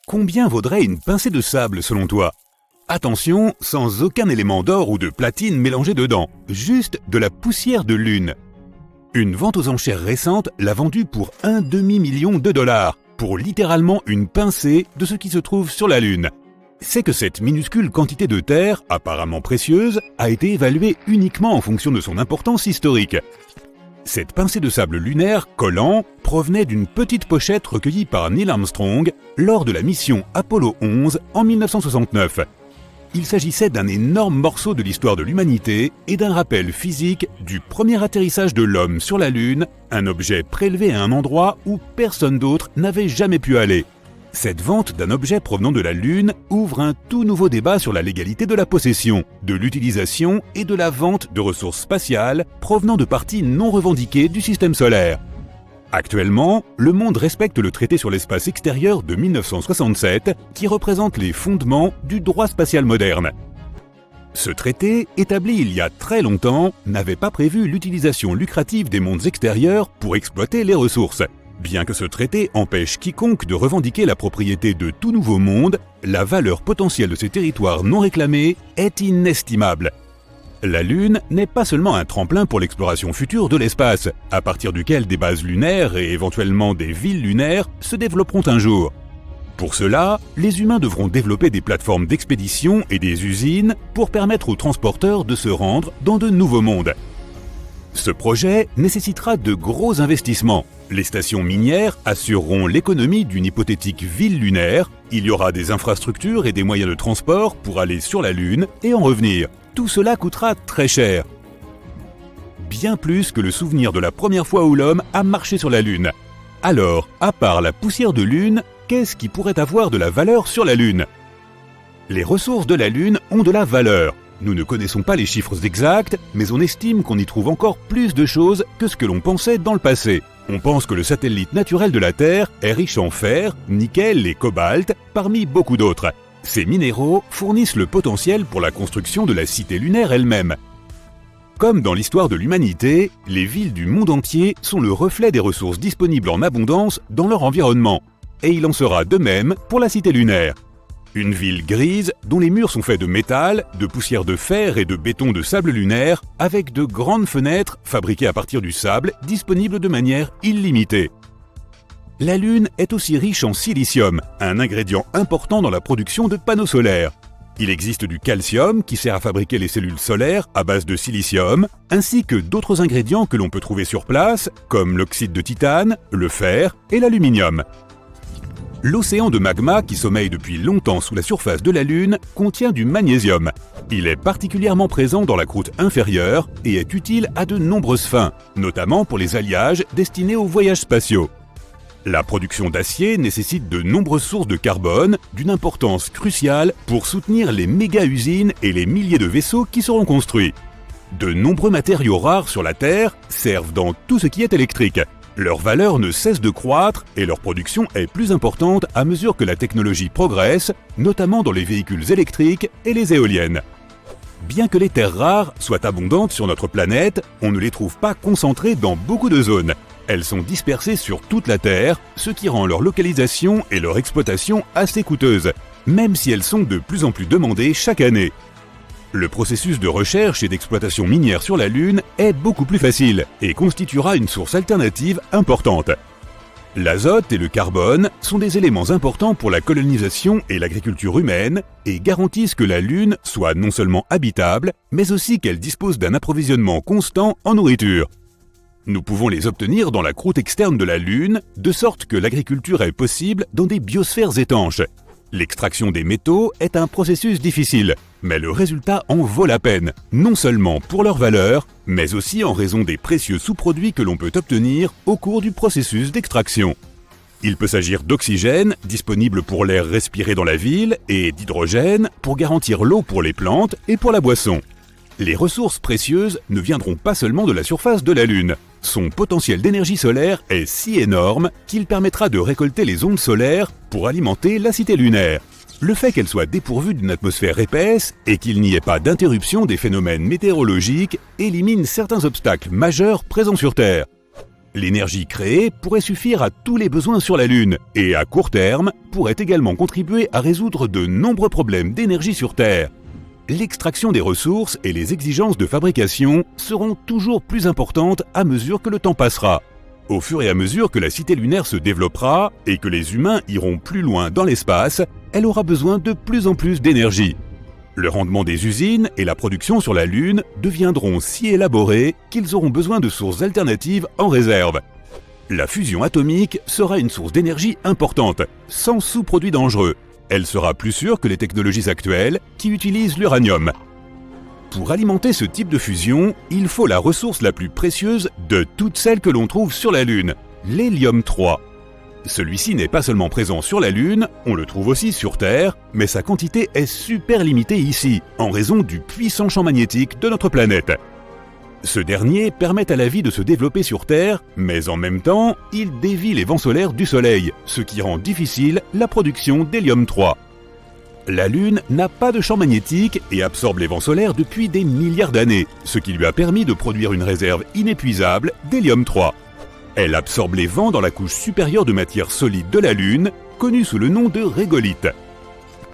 Combien vaudrait une pincée de sable selon toi? Attention, sans aucun élément d'or ou de platine mélangé dedans, juste de la poussière de lune. Une vente aux enchères récente l'a vendue pour $1 demi-million, pour littéralement une pincée de ce qui se trouve sur la Lune. C'est que cette minuscule quantité de terre, apparemment précieuse, a été évaluée uniquement en fonction de son importance historique. Cette pincée de sable lunaire collant provenait d'une petite pochette recueillie par Neil Armstrong lors de la mission Apollo 11 en 1969. Il s'agissait d'un énorme morceau de l'histoire de l'humanité et d'un rappel physique du premier atterrissage de l'homme sur la Lune, un objet prélevé à un endroit où personne d'autre n'avait jamais pu aller. Cette vente d'un objet provenant de la Lune ouvre un tout nouveau débat sur la légalité de la possession, de l'utilisation et de la vente de ressources spatiales provenant de parties non revendiquées du système solaire. Actuellement, le monde respecte le traité sur l'espace extérieur de 1967 qui représente les fondements du droit spatial moderne. Ce traité, établi il y a très longtemps, n'avait pas prévu l'utilisation lucrative des mondes extérieurs pour exploiter les ressources. Bien que ce traité empêche quiconque de revendiquer la propriété de tout nouveau monde, la valeur potentielle de ces territoires non réclamés est inestimable. La Lune n'est pas seulement un tremplin pour l'exploration future de l'espace, à partir duquel des bases lunaires et éventuellement des villes lunaires se développeront un jour. Pour cela, les humains devront développer des plateformes d'expédition et des usines pour permettre aux transporteurs de se rendre dans de nouveaux mondes. Ce projet nécessitera de gros investissements. Les stations minières assureront l'économie d'une hypothétique ville lunaire, il y aura des infrastructures et des moyens de transport pour aller sur la Lune et en revenir. Tout cela coûtera très cher. Bien plus que le souvenir de la première fois où l'homme a marché sur la Lune. Alors, à part la poussière de Lune, qu'est-ce qui pourrait avoir de la valeur sur la Lune? Les ressources de la Lune ont de la valeur. Nous ne connaissons pas les chiffres exacts, mais on estime qu'on y trouve encore plus de choses que ce que l'on pensait dans le passé. On pense que le satellite naturel de la Terre est riche en fer, nickel et cobalt, parmi beaucoup d'autres. Ces minéraux fournissent le potentiel pour la construction de la cité lunaire elle-même. Comme dans l'histoire de l'humanité, les villes du monde entier sont le reflet des ressources disponibles en abondance dans leur environnement. Et il en sera de même pour la cité lunaire. Une ville grise dont les murs sont faits de métal, de poussière de fer et de béton de sable lunaire, avec de grandes fenêtres fabriquées à partir du sable disponibles de manière illimitée. La Lune est aussi riche en silicium, un ingrédient important dans la production de panneaux solaires. Il existe du calcium qui sert à fabriquer les cellules solaires à base de silicium, ainsi que d'autres ingrédients que l'on peut trouver sur place, comme l'oxyde de titane, le fer et l'aluminium. L'océan de magma qui sommeille depuis longtemps sous la surface de la Lune contient du magnésium. Il est particulièrement présent dans la croûte inférieure et est utile à de nombreuses fins, notamment pour les alliages destinés aux voyages spatiaux. La production d'acier nécessite de nombreuses sources de carbone d'une importance cruciale pour soutenir les méga-usines et les milliers de vaisseaux qui seront construits. De nombreux matériaux rares sur la Terre servent dans tout ce qui est électrique. Leur valeur ne cesse de croître et leur production est plus importante à mesure que la technologie progresse, notamment dans les véhicules électriques et les éoliennes. Bien que les terres rares soient abondantes sur notre planète, on ne les trouve pas concentrées dans beaucoup de zones. Elles sont dispersées sur toute la Terre, ce qui rend leur localisation et leur exploitation assez coûteuses, même si elles sont de plus en plus demandées chaque année. Le processus de recherche et d'exploitation minière sur la Lune est beaucoup plus facile et constituera une source alternative importante. L'azote et le carbone sont des éléments importants pour la colonisation et l'agriculture humaine et garantissent que la Lune soit non seulement habitable, mais aussi qu'elle dispose d'un approvisionnement constant en nourriture. Nous pouvons les obtenir dans la croûte externe de la Lune, de sorte que l'agriculture est possible dans des biosphères étanches. L'extraction des métaux est un processus difficile, mais le résultat en vaut la peine, non seulement pour leur valeur, mais aussi en raison des précieux sous-produits que l'on peut obtenir au cours du processus d'extraction. Il peut s'agir d'oxygène, disponible pour l'air respiré dans la ville, et d'hydrogène, pour garantir l'eau pour les plantes et pour la boisson. Les ressources précieuses ne viendront pas seulement de la surface de la Lune. Son potentiel d'énergie solaire est si énorme qu'il permettra de récolter les ondes solaires pour alimenter la cité lunaire. Le fait qu'elle soit dépourvue d'une atmosphère épaisse et qu'il n'y ait pas d'interruption des phénomènes météorologiques élimine certains obstacles majeurs présents sur Terre. L'énergie créée pourrait suffire à tous les besoins sur la Lune et à court terme pourrait également contribuer à résoudre de nombreux problèmes d'énergie sur Terre. L'extraction des ressources et les exigences de fabrication seront toujours plus importantes à mesure que le temps passera. Au fur et à mesure que la cité lunaire se développera et que les humains iront plus loin dans l'espace, elle aura besoin de plus en plus d'énergie. Le rendement des usines et la production sur la Lune deviendront si élaborés qu'ils auront besoin de sources alternatives en réserve. La fusion atomique sera une source d'énergie importante, sans sous-produits dangereux. Elle sera plus sûre que les technologies actuelles qui utilisent l'uranium. Pour alimenter ce type de fusion, il faut la ressource la plus précieuse de toutes celles que l'on trouve sur la Lune, l'hélium-3. Celui-ci n'est pas seulement présent sur la Lune, on le trouve aussi sur Terre, mais sa quantité est super limitée ici, en raison du puissant champ magnétique de notre planète. Ce dernier permet à la vie de se développer sur Terre, mais en même temps, il dévie les vents solaires du Soleil, ce qui rend difficile la production d'hélium-3. La Lune n'a pas de champ magnétique et absorbe les vents solaires depuis des milliards d'années, ce qui lui a permis de produire une réserve inépuisable d'hélium-3. Elle absorbe les vents dans la couche supérieure de matière solide de la Lune, connue sous le nom de régolithe.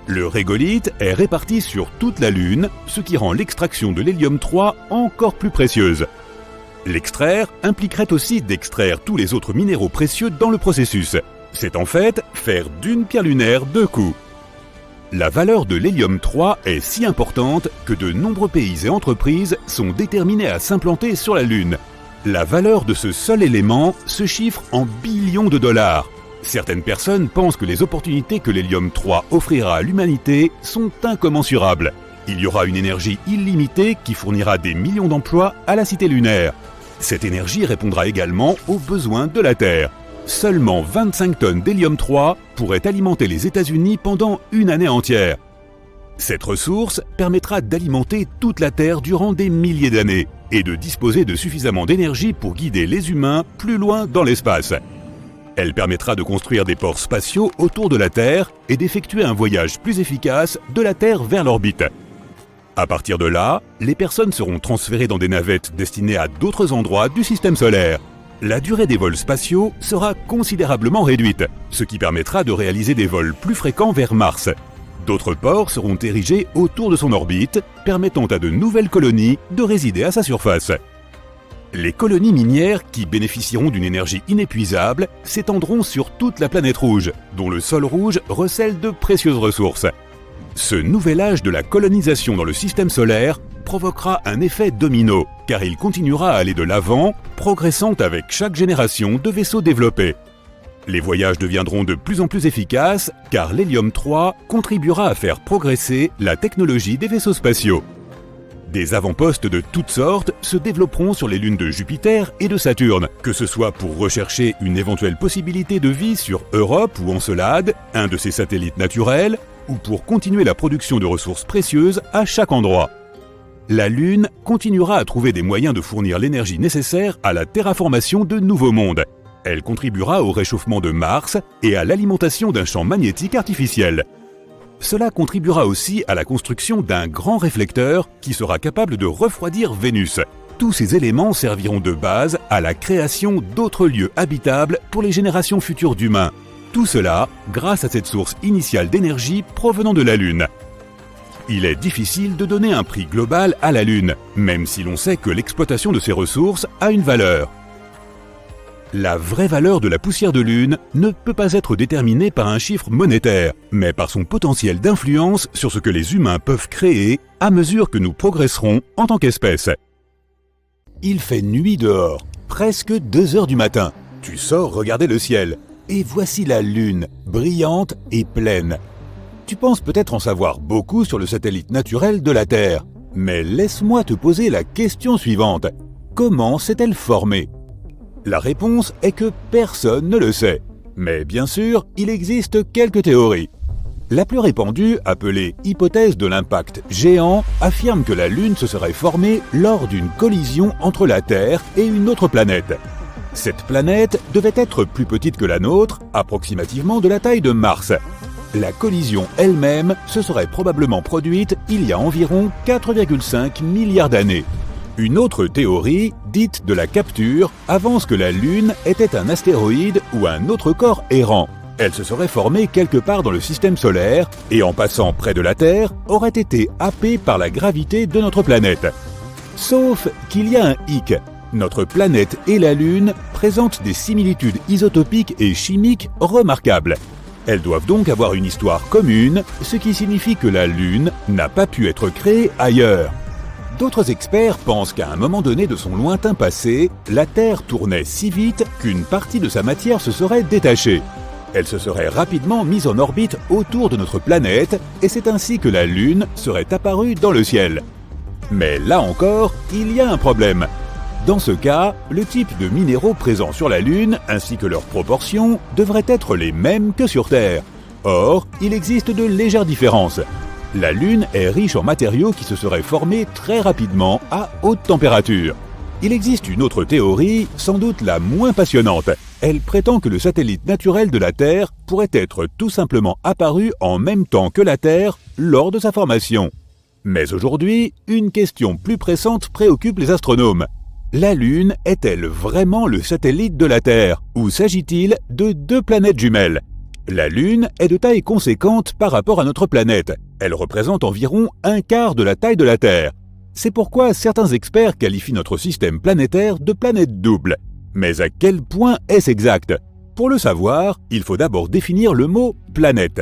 Le régolithe est réparti sur toute la Lune, ce qui rend l'extraction de l'hélium-3 encore plus précieuse. L'extraire impliquerait aussi d'extraire tous les autres minéraux précieux dans le processus. C'est en fait faire d'une pierre lunaire deux coups. La valeur de l'hélium-3 est si importante que de nombreux pays et entreprises sont déterminés à s'implanter sur la Lune. La valeur de ce seul élément se chiffre en billions de dollars. Certaines personnes pensent que les opportunités que l'hélium-3 offrira à l'humanité sont incommensurables. Il y aura une énergie illimitée qui fournira des millions d'emplois à la cité lunaire. Cette énergie répondra également aux besoins de la Terre. Seulement 25 tonnes d'hélium-3 pourraient alimenter les États-Unis pendant une année entière. Cette ressource permettra d'alimenter toute la Terre durant des milliers d'années et de disposer de suffisamment d'énergie pour guider les humains plus loin dans l'espace. Elle permettra de construire des ports spatiaux autour de la Terre et d'effectuer un voyage plus efficace de la Terre vers l'orbite. À partir de là, les personnes seront transférées dans des navettes destinées à d'autres endroits du système solaire. La durée des vols spatiaux sera considérablement réduite, ce qui permettra de réaliser des vols plus fréquents vers Mars. D'autres ports seront érigés autour de son orbite, permettant à de nouvelles colonies de résider à sa surface. Les colonies minières, qui bénéficieront d'une énergie inépuisable, s'étendront sur toute la planète rouge, dont le sol rouge recèle de précieuses ressources. Ce nouvel âge de la colonisation dans le système solaire provoquera un effet domino, car il continuera à aller de l'avant, progressant avec chaque génération de vaisseaux développés. Les voyages deviendront de plus en plus efficaces, car l'hélium-3 contribuera à faire progresser la technologie des vaisseaux spatiaux. Des avant-postes de toutes sortes se développeront sur les lunes de Jupiter et de Saturne, que ce soit pour rechercher une éventuelle possibilité de vie sur Europe ou Encelade, un de ses satellites naturels, ou pour continuer la production de ressources précieuses à chaque endroit. La Lune continuera à trouver des moyens de fournir l'énergie nécessaire à la terraformation de nouveaux mondes. Elle contribuera au réchauffement de Mars et à l'alimentation d'un champ magnétique artificiel. Cela contribuera aussi à la construction d'un grand réflecteur qui sera capable de refroidir Vénus. Tous ces éléments serviront de base à la création d'autres lieux habitables pour les générations futures d'humains. Tout cela grâce à cette source initiale d'énergie provenant de la Lune. Il est difficile de donner un prix global à la Lune, même si l'on sait que l'exploitation de ces ressources a une valeur. La vraie valeur de la poussière de Lune ne peut pas être déterminée par un chiffre monétaire, mais par son potentiel d'influence sur ce que les humains peuvent créer à mesure que nous progresserons en tant qu'espèce. Il fait nuit dehors, presque 2 heures du matin. Tu sors regarder le ciel, et voici la Lune, brillante et pleine. Tu penses peut-être en savoir beaucoup sur le satellite naturel de la Terre, mais laisse-moi te poser la question suivante. Comment s'est-elle formée ? La réponse est que personne ne le sait. Mais bien sûr, il existe quelques théories. La plus répandue, appelée hypothèse de l'impact géant, affirme que la Lune se serait formée lors d'une collision entre la Terre et une autre planète. Cette planète devait être plus petite que la nôtre, approximativement de la taille de Mars. La collision elle-même se serait probablement produite il y a environ 4,5 milliards d'années. Une autre théorie dites de la capture avancent que la Lune était un astéroïde ou un autre corps errant. Elle se serait formée quelque part dans le système solaire et en passant près de la Terre, aurait été happée par la gravité de notre planète. Sauf qu'il y a un hic. Notre planète et la Lune présentent des similitudes isotopiques et chimiques remarquables. Elles doivent donc avoir une histoire commune, ce qui signifie que la Lune n'a pas pu être créée ailleurs. D'autres experts pensent qu'à un moment donné de son lointain passé, la Terre tournait si vite qu'une partie de sa matière se serait détachée. Elle se serait rapidement mise en orbite autour de notre planète et c'est ainsi que la Lune serait apparue dans le ciel. Mais là encore, il y a un problème. Dans ce cas, le type de minéraux présents sur la Lune ainsi que leurs proportions devraient être les mêmes que sur Terre. Or, il existe de légères différences. La Lune est riche en matériaux qui se seraient formés très rapidement à haute température. Il existe une autre théorie, sans doute la moins passionnante. Elle prétend que le satellite naturel de la Terre pourrait être tout simplement apparu en même temps que la Terre lors de sa formation. Mais aujourd'hui, une question plus pressante préoccupe les astronomes. La Lune est-elle vraiment le satellite de la Terre, ou s'agit-il de deux planètes jumelles ? La Lune est de taille conséquente par rapport à notre planète. Elle représente environ un quart de la taille de la Terre. C'est pourquoi certains experts qualifient notre système planétaire de planète double. Mais à quel point est-ce exact ? Pour le savoir, il faut d'abord définir le mot « planète ».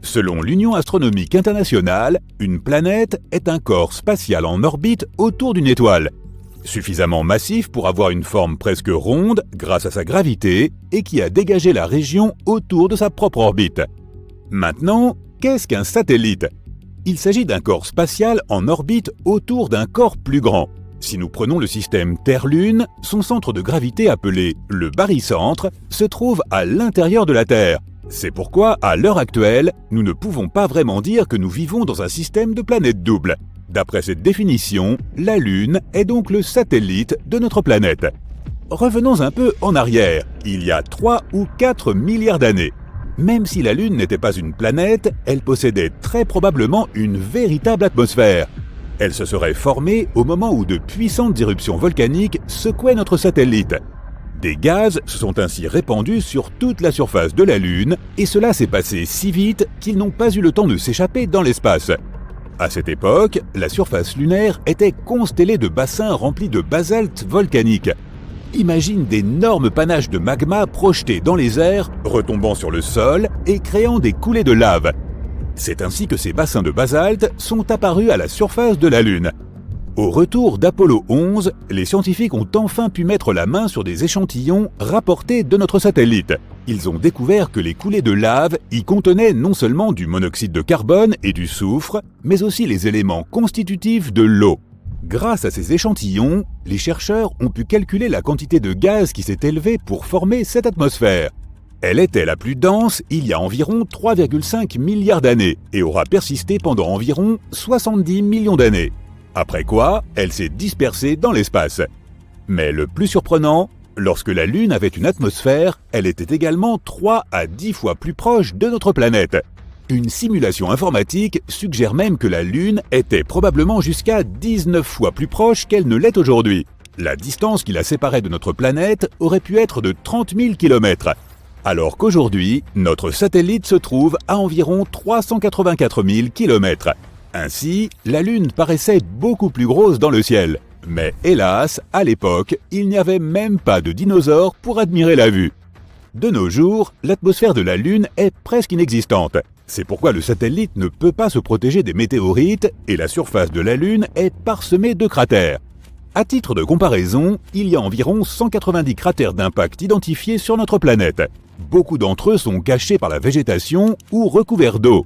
Selon l'Union astronomique internationale, une planète est un corps spatial en orbite autour d'une étoile, suffisamment massif pour avoir une forme presque ronde grâce à sa gravité et qui a dégagé la région autour de sa propre orbite. Maintenant, qu'est-ce qu'un satellite ? Il s'agit d'un corps spatial en orbite autour d'un corps plus grand. Si nous prenons le système Terre-Lune, son centre de gravité appelé le barycentre se trouve à l'intérieur de la Terre. C'est pourquoi, à l'heure actuelle, nous ne pouvons pas vraiment dire que nous vivons dans un système de planètes doubles. D'après cette définition, la Lune est donc le satellite de notre planète. Revenons un peu en arrière, il y a 3 ou 4 milliards d'années. Même si la Lune n'était pas une planète, elle possédait très probablement une véritable atmosphère. Elle se serait formée au moment où de puissantes éruptions volcaniques secouaient notre satellite. Des gaz se sont ainsi répandus sur toute la surface de la Lune, et cela s'est passé si vite qu'ils n'ont pas eu le temps de s'échapper dans l'espace. À cette époque, la surface lunaire était constellée de bassins remplis de basalte volcanique. Imagine d'énormes panaches de magma projetés dans les airs, retombant sur le sol et créant des coulées de lave. C'est ainsi que ces bassins de basalte sont apparus à la surface de la Lune. Au retour d'Apollo 11, les scientifiques ont enfin pu mettre la main sur des échantillons rapportés de notre satellite. Ils ont découvert que les coulées de lave y contenaient non seulement du monoxyde de carbone et du soufre, mais aussi les éléments constitutifs de l'eau. Grâce à ces échantillons, les chercheurs ont pu calculer la quantité de gaz qui s'est élevée pour former cette atmosphère. Elle était la plus dense il y a environ 3,5 milliards d'années et aura persisté pendant environ 70 millions d'années. Après quoi, elle s'est dispersée dans l'espace. Mais le plus surprenant, lorsque la Lune avait une atmosphère, elle était également 3 à 10 fois plus proche de notre planète. Une simulation informatique suggère même que la Lune était probablement jusqu'à 19 fois plus proche qu'elle ne l'est aujourd'hui. La distance qui la séparait de notre planète aurait pu être de 30 000 km. Alors qu'aujourd'hui, notre satellite se trouve à environ 384 000 km. Ainsi, la Lune paraissait beaucoup plus grosse dans le ciel. Mais hélas, à l'époque, il n'y avait même pas de dinosaures pour admirer la vue. De nos jours, l'atmosphère de la Lune est presque inexistante. C'est pourquoi le satellite ne peut pas se protéger des météorites et la surface de la Lune est parsemée de cratères. À titre de comparaison, il y a environ 190 cratères d'impact identifiés sur notre planète. Beaucoup d'entre eux sont cachés par la végétation ou recouverts d'eau.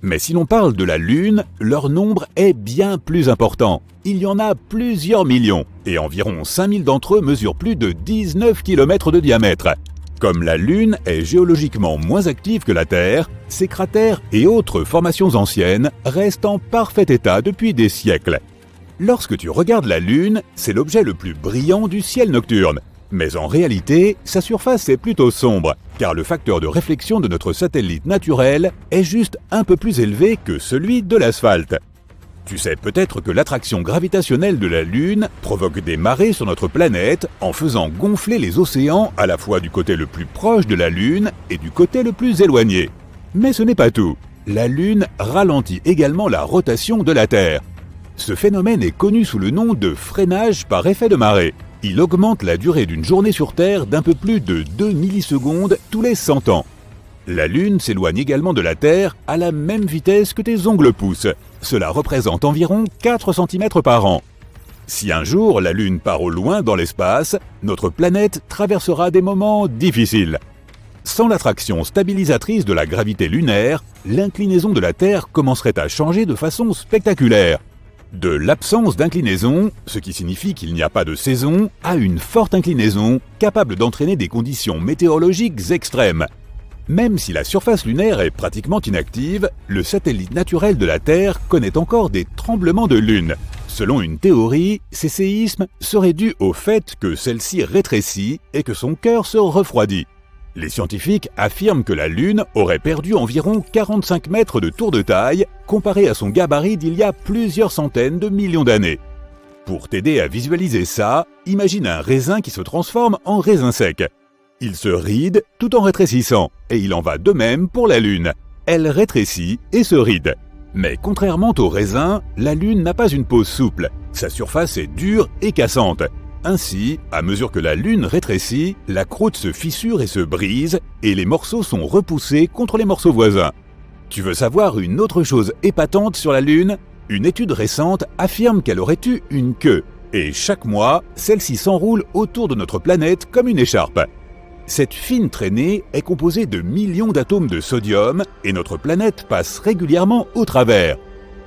Mais si l'on parle de la Lune, leur nombre est bien plus important. Il y en a plusieurs millions, et environ 5000 d'entre eux mesurent plus de 19 km de diamètre. Comme la Lune est géologiquement moins active que la Terre, ces cratères et autres formations anciennes restent en parfait état depuis des siècles. Lorsque tu regardes la Lune, c'est l'objet le plus brillant du ciel nocturne. Mais en réalité, sa surface est plutôt sombre, car le facteur de réflexion de notre satellite naturel est juste un peu plus élevé que celui de l'asphalte. Tu sais peut-être que l'attraction gravitationnelle de la Lune provoque des marées sur notre planète en faisant gonfler les océans à la fois du côté le plus proche de la Lune et du côté le plus éloigné. Mais ce n'est pas tout. La Lune ralentit également la rotation de la Terre. Ce phénomène est connu sous le nom de freinage par effet de marée. Il augmente la durée d'une journée sur Terre d'un peu plus de 2 millisecondes tous les 100 ans. La Lune s'éloigne également de la Terre à la même vitesse que tes ongles poussent. Cela représente environ 4 cm par an. Si un jour la Lune part au loin dans l'espace, notre planète traversera des moments difficiles. Sans l'attraction stabilisatrice de la gravité lunaire, l'inclinaison de la Terre commencerait à changer de façon spectaculaire. De l'absence d'inclinaison, ce qui signifie qu'il n'y a pas de saison, à une forte inclinaison capable d'entraîner des conditions météorologiques extrêmes. Même si la surface lunaire est pratiquement inactive, le satellite naturel de la Terre connaît encore des tremblements de Lune. Selon une théorie, ces séismes seraient dus au fait que celle-ci rétrécit et que son cœur se refroidit. Les scientifiques affirment que la Lune aurait perdu environ 45 mètres de tour de taille comparé à son gabarit d'il y a plusieurs centaines de millions d'années. Pour t'aider à visualiser ça, imagine un raisin qui se transforme en raisin sec. Il se ride tout en rétrécissant, et il en va de même pour la Lune. Elle rétrécit et se ride. Mais contrairement au raisin, la Lune n'a pas une peau souple. Sa surface est dure et cassante. Ainsi, à mesure que la Lune rétrécit, la croûte se fissure et se brise, et les morceaux sont repoussés contre les morceaux voisins. Tu veux savoir une autre chose épatante sur la Lune ? Une étude récente affirme qu'elle aurait eu une queue, et chaque mois, celle-ci s'enroule autour de notre planète comme une écharpe. Cette fine traînée est composée de millions d'atomes de sodium, et notre planète passe régulièrement au travers.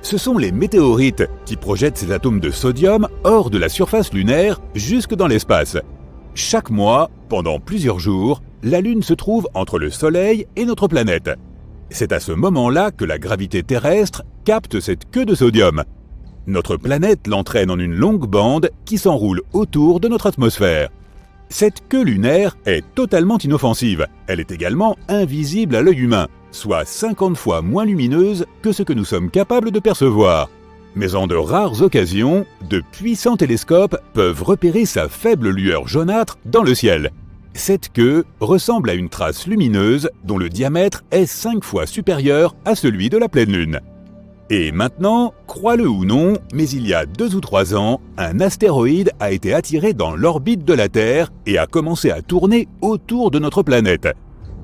Ce sont les météorites qui projettent ces atomes de sodium hors de la surface lunaire jusque dans l'espace. Chaque mois, pendant plusieurs jours, la Lune se trouve entre le Soleil et notre planète. C'est à ce moment-là que la gravité terrestre capte cette queue de sodium. Notre planète l'entraîne en une longue bande qui s'enroule autour de notre atmosphère. Cette queue lunaire est totalement inoffensive. Elle est également invisible à l'œil humain, soit 50 fois moins lumineuse que ce que nous sommes capables de percevoir. Mais en de rares occasions, de puissants télescopes peuvent repérer sa faible lueur jaunâtre dans le ciel. Cette queue ressemble à une trace lumineuse dont le diamètre est 5 fois supérieur à celui de la pleine Lune. Et maintenant, crois-le ou non, mais il y a 2 ou 3 ans, un astéroïde a été attiré dans l'orbite de la Terre et a commencé à tourner autour de notre planète.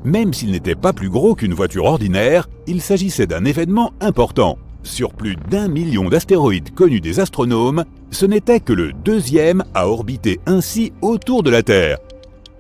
Même s'il n'était pas plus gros qu'une voiture ordinaire, il s'agissait d'un événement important. Sur plus d'1 million d'astéroïdes connus des astronomes, ce n'était que le 2e à orbiter ainsi autour de la Terre.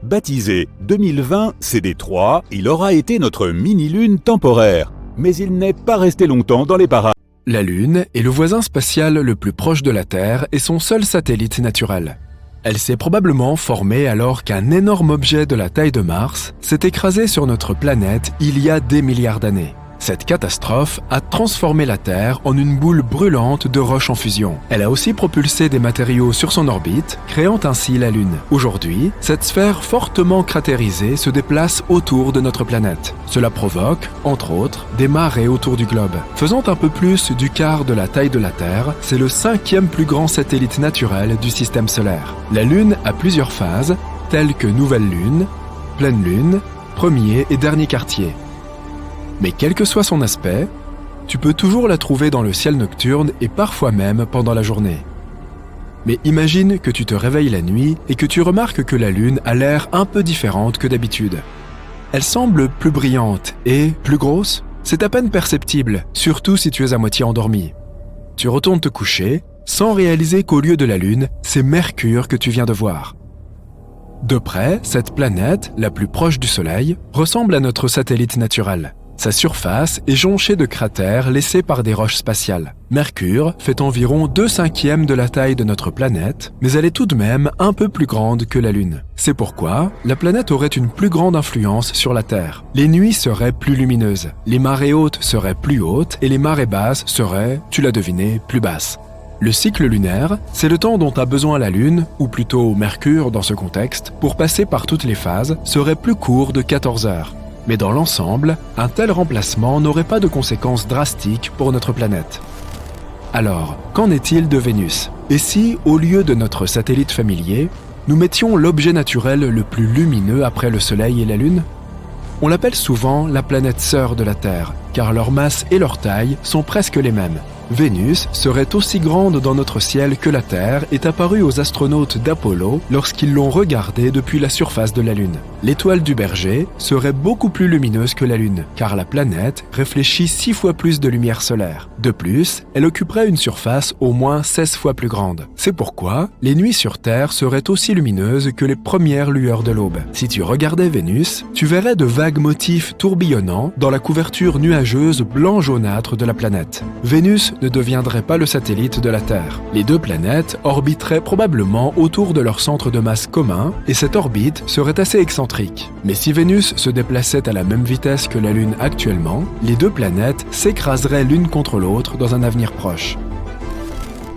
Baptisé 2020 CD3, il aura été notre mini-lune temporaire. Mais il n'est pas resté longtemps dans les parages. La Lune est le voisin spatial le plus proche de la Terre et son seul satellite naturel. Elle s'est probablement formée alors qu'un énorme objet de la taille de Mars s'est écrasé sur notre planète il y a des milliards d'années. Cette catastrophe a transformé la Terre en une boule brûlante de roches en fusion. Elle a aussi propulsé des matériaux sur son orbite, créant ainsi la Lune. Aujourd'hui, cette sphère fortement cratérisée se déplace autour de notre planète. Cela provoque, entre autres, des marées autour du globe. Faisant un peu plus du quart de la taille de la Terre, c'est le 5e plus grand satellite naturel du système solaire. La Lune a plusieurs phases, telles que nouvelle Lune, pleine Lune, premier et dernier quartier. Mais quel que soit son aspect, tu peux toujours la trouver dans le ciel nocturne et parfois même pendant la journée. Mais imagine que tu te réveilles la nuit et que tu remarques que la Lune a l'air un peu différente que d'habitude. Elle semble plus brillante et plus grosse. C'est à peine perceptible, surtout si tu es à moitié endormi. Tu retournes te coucher sans réaliser qu'au lieu de la Lune, c'est Mercure que tu viens de voir. De près, cette planète, la plus proche du Soleil, ressemble à notre satellite naturel. Sa surface est jonchée de cratères laissés par des roches spatiales. Mercure fait environ 2/5 de la taille de notre planète, mais elle est tout de même un peu plus grande que la Lune. C'est pourquoi la planète aurait une plus grande influence sur la Terre. Les nuits seraient plus lumineuses, les marées hautes seraient plus hautes et les marées basses seraient, tu l'as deviné, plus basses. Le cycle lunaire, c'est le temps dont a besoin la Lune, ou plutôt Mercure dans ce contexte, pour passer par toutes les phases, serait plus court de 14 heures. Mais dans l'ensemble, un tel remplacement n'aurait pas de conséquences drastiques pour notre planète. Alors, qu'en est-il de Vénus? Et si, au lieu de notre satellite familier, nous mettions l'objet naturel le plus lumineux après le Soleil et la Lune? On l'appelle souvent la planète sœur de la Terre, car leur masse et leur taille sont presque les mêmes. Vénus serait aussi grande dans notre ciel que la Terre est apparue aux astronautes d'Apollo lorsqu'ils l'ont regardée depuis la surface de la Lune. L'étoile du Berger serait beaucoup plus lumineuse que la Lune, car la planète réfléchit 6 fois plus de lumière solaire. De plus, elle occuperait une surface au moins 16 fois plus grande. C'est pourquoi les nuits sur Terre seraient aussi lumineuses que les premières lueurs de l'aube. Si tu regardais Vénus, tu verrais de vagues motifs tourbillonnants dans la couverture nuageuse blanc-jaunâtre de la planète. Vénus ne deviendrait pas le satellite de la Terre. Les deux planètes orbiteraient probablement autour de leur centre de masse commun et cette orbite serait assez excentrique. Mais si Vénus se déplaçait à la même vitesse que la Lune actuellement, les deux planètes s'écraseraient l'une contre l'autre dans un avenir proche.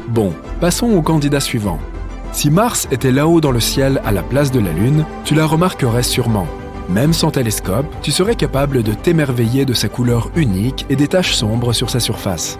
Bon, passons au candidat suivant. Si Mars était là-haut dans le ciel à la place de la Lune, tu la remarquerais sûrement. Même sans télescope, tu serais capable de t'émerveiller de sa couleur unique et des taches sombres sur sa surface.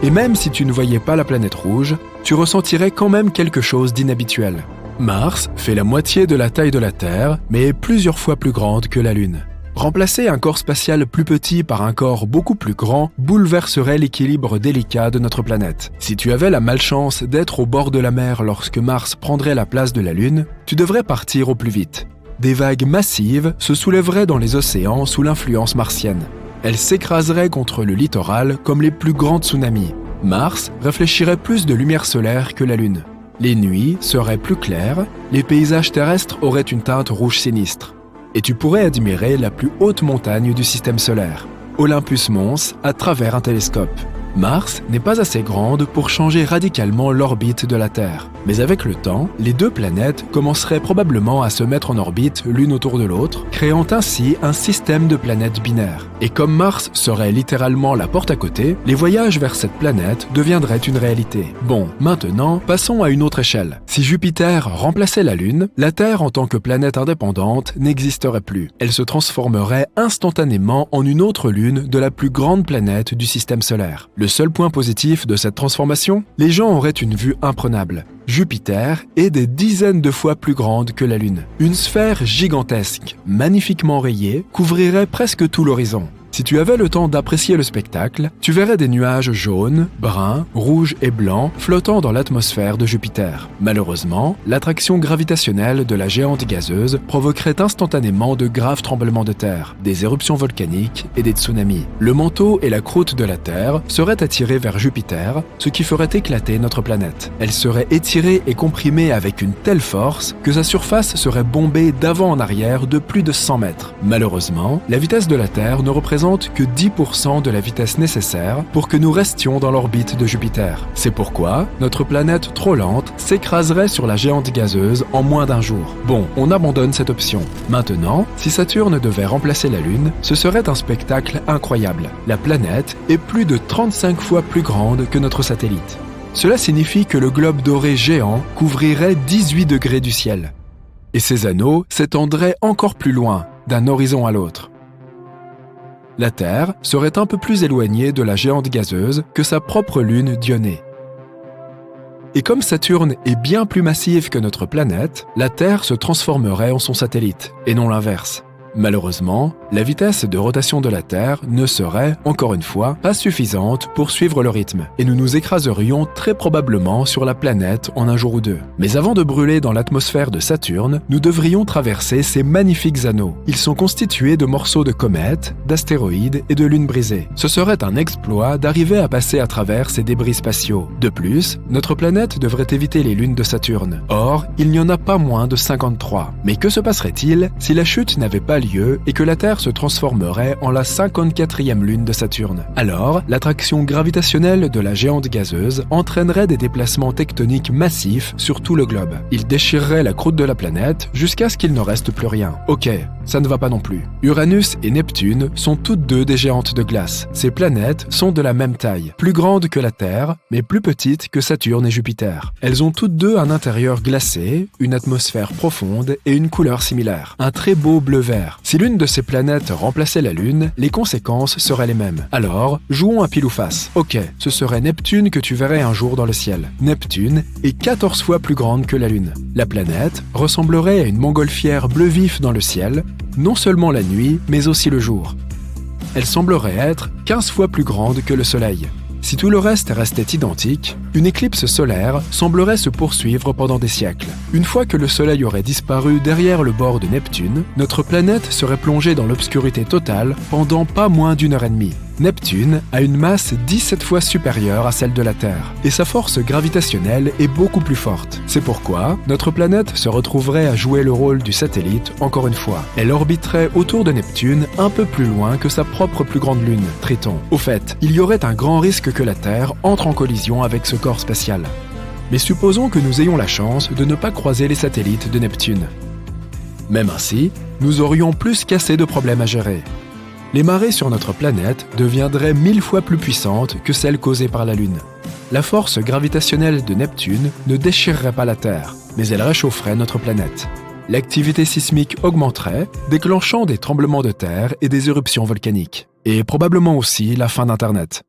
Et même si tu ne voyais pas la planète rouge, tu ressentirais quand même quelque chose d'inhabituel. Mars fait la moitié de la taille de la Terre, mais est plusieurs fois plus grande que la Lune. Remplacer un corps spatial plus petit par un corps beaucoup plus grand bouleverserait l'équilibre délicat de notre planète. Si tu avais la malchance d'être au bord de la mer lorsque Mars prendrait la place de la Lune, tu devrais partir au plus vite. Des vagues massives se soulèveraient dans les océans sous l'influence martienne. Elles s'écraseraient contre le littoral comme les plus grands tsunamis. Mars réfléchirait plus de lumière solaire que la Lune. Les nuits seraient plus claires, les paysages terrestres auraient une teinte rouge sinistre. Et tu pourrais admirer la plus haute montagne du système solaire, Olympus Mons, à travers un télescope. Mars n'est pas assez grande pour changer radicalement l'orbite de la Terre. Mais avec le temps, les deux planètes commenceraient probablement à se mettre en orbite l'une autour de l'autre, créant ainsi un système de planètes binaires. Et comme Mars serait littéralement la porte à côté, les voyages vers cette planète deviendraient une réalité. Bon, maintenant, passons à une autre échelle. Si Jupiter remplaçait la Lune, la Terre en tant que planète indépendante n'existerait plus. Elle se transformerait instantanément en une autre lune de la plus grande planète du système solaire. Le seul point positif de cette transformation, les gens auraient une vue imprenable. Jupiter est des dizaines de fois plus grande que la Lune. Une sphère gigantesque, magnifiquement rayée, couvrirait presque tout l'horizon. Si tu avais le temps d'apprécier le spectacle, tu verrais des nuages jaunes, bruns, rouges et blancs flottant dans l'atmosphère de Jupiter. Malheureusement, l'attraction gravitationnelle de la géante gazeuse provoquerait instantanément de graves tremblements de terre, des éruptions volcaniques et des tsunamis. Le manteau et la croûte de la Terre seraient attirés vers Jupiter, ce qui ferait éclater notre planète. Elle serait étirée et comprimée avec une telle force que sa surface serait bombée d'avant en arrière de plus de 100 mètres. Malheureusement, la vitesse de la Terre ne représente que 10% de la vitesse nécessaire pour que nous restions dans l'orbite de Jupiter. C'est pourquoi notre planète trop lente s'écraserait sur la géante gazeuse en moins d'un jour. Bon, on abandonne cette option. Maintenant, si Saturne devait remplacer la Lune, ce serait un spectacle incroyable. La planète est plus de 35 fois plus grande que notre satellite. Cela signifie que le globe doré géant couvrirait 18 degrés du ciel. Et ses anneaux s'étendraient encore plus loin, d'un horizon à l'autre. La Terre serait un peu plus éloignée de la géante gazeuse que sa propre lune Dionée. Et comme Saturne est bien plus massive que notre planète, la Terre se transformerait en son satellite, et non l'inverse. Malheureusement, la vitesse de rotation de la Terre ne serait, encore une fois, pas suffisante pour suivre le rythme, et nous nous écraserions très probablement sur la planète en un jour ou deux. Mais avant de brûler dans l'atmosphère de Saturne, nous devrions traverser ces magnifiques anneaux. Ils sont constitués de morceaux de comètes, d'astéroïdes et de lunes brisées. Ce serait un exploit d'arriver à passer à travers ces débris spatiaux. De plus, notre planète devrait éviter les lunes de Saturne. Or, il n'y en a pas moins de 53. Mais que se passerait-il si la chute n'avait pas lieu et que la Terre se transformerait en la 54e lune de Saturne? Alors, l'attraction gravitationnelle de la géante gazeuse entraînerait des déplacements tectoniques massifs sur tout le globe. Il déchirerait la croûte de la planète jusqu'à ce qu'il ne reste plus rien. Ok, ça ne va pas non plus. Uranus et Neptune sont toutes deux des géantes de glace. Ces planètes sont de la même taille, plus grandes que la Terre, mais plus petites que Saturne et Jupiter. Elles ont toutes deux un intérieur glacé, une atmosphère profonde et une couleur similaire. Un très beau bleu-vert. Terre. Si l'une de ces planètes remplaçait la Lune, les conséquences seraient les mêmes. Alors, jouons à pile ou face. Ok, ce serait Neptune que tu verrais un jour dans le ciel. Neptune est 14 fois plus grande que la Lune. La planète ressemblerait à une montgolfière bleu vif dans le ciel, non seulement la nuit, mais aussi le jour. Elle semblerait être 15 fois plus grande que le Soleil. Si tout le reste restait identique, une éclipse solaire semblerait se poursuivre pendant des siècles. Une fois que le Soleil aurait disparu derrière le bord de Neptune, notre planète serait plongée dans l'obscurité totale pendant pas moins d'1 heure et demie. Neptune a une masse 17 fois supérieure à celle de la Terre, et sa force gravitationnelle est beaucoup plus forte. C'est pourquoi notre planète se retrouverait à jouer le rôle du satellite encore une fois. Elle orbiterait autour de Neptune un peu plus loin que sa propre plus grande lune, Triton. Au fait, il y aurait un grand risque que la Terre entre en collision avec ce corps spatial. Mais supposons que nous ayons la chance de ne pas croiser les satellites de Neptune. Même ainsi, nous aurions plus qu'assez de problèmes à gérer. Les marées sur notre planète deviendraient 1000 fois plus puissantes que celles causées par la Lune. La force gravitationnelle de Neptune ne déchirerait pas la Terre, mais elle réchaufferait notre planète. L'activité sismique augmenterait, déclenchant des tremblements de terre et des éruptions volcaniques. Et probablement aussi la fin d'Internet.